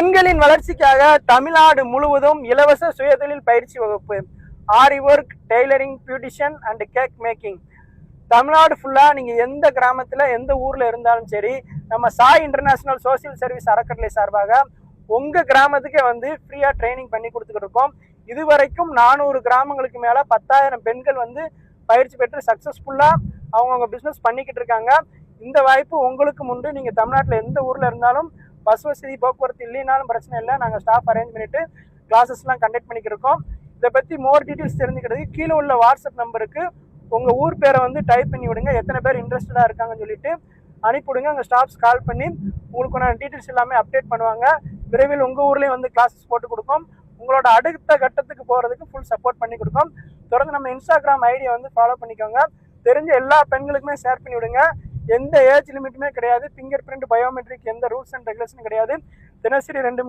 பெண்களின் வளர்ச்சிக்காக தமிழ்நாடு முழுவதும் இலவச சுயதொழில் பயிற்சி வகுப்பு. ஆரி work, tailoring, beautician and cake making. Tamil Nadu ஃபுல்லா நீங்க எந்த கிராமத்துல எந்த ஊர்ல இருந்தாலும் சரி, நம்ம சாய் இன்டர்நேஷனல் சோசியல் சர்வீஸ் அறக்கட்டளை சார்பாக உங்க கிராமத்துக்கே வந்து ஃப்ரீயா ட்ரைனிங் பண்ணி கொடுத்துக்கிட்டு இருக்கோம். இதுவரைக்கும் 400 கிராமங்களுக்கு மேல 10,000 பெண்கள் வந்து பயிற்சி பெற்று சக்சஸ்ஃபுல்லா அவங்கவுங்க பிசினஸ் பண்ணிக்கிட்டு இருக்காங்க. இந்த வாய்ப்பு உங்களுக்கு உண்டு. நீங்க தமிழ்நாட்டில் எந்த ஊர்ல இருந்தாலும் பஸ் வசதி போக்குவரத்து இல்லைனாலும் பிரச்சனை இல்லை, நாங்கள் ஸ்டாஃப் அரேஞ்ச் பண்ணிட்டு கிளாஸஸ்லாம் கண்டக்ட் பண்ணிக்கிட்டு இருக்கோம். இதை பற்றி மோர் டீட்டெயில்ஸ் தெரிஞ்சுக்கிறதுக்கு கீழே உள்ள வாட்ஸ்அப் நம்பருக்கு உங்கள் ஊர் பேரை வந்து டைப் பண்ணி விடுங்க. எத்தனை பேர் இன்ட்ரெஸ்டடாக இருக்காங்கன்னு சொல்லிட்டு அனுப்பிவிடுங்க. அங்கே ஸ்டாஃப்ஸ் கால் பண்ணி உங்களுக்கு டீட்டெயில்ஸ் எல்லாமே அப்டேட் பண்ணுவாங்க. விரைவில் உங்கள் ஊர்லேயும் வந்து கிளாஸஸ் போட்டு கொடுப்போம். உங்களோட அடுத்த கட்டத்துக்கு போகிறதுக்கு ஃபுல் சப்போர்ட் பண்ணி கொடுப்போம். தொடர்ந்து நம்ம இன்ஸ்டாகிராம் ஐடியை வந்து ஃபாலோ பண்ணிக்கோங்க. தெரிஞ்ச எல்லா பெண்களுக்குமே ஷேர் பண்ணி விடுங்க. எந்த ஏஜ் லிமிட்டுமே கிடையாது. ஃபிங்கர் பிரிண்ட், பயோமெட்ரிக் எந்த ரூல்ஸ் அண்ட் ரெகுலேஷனும் கிடையாது. தினசரி 2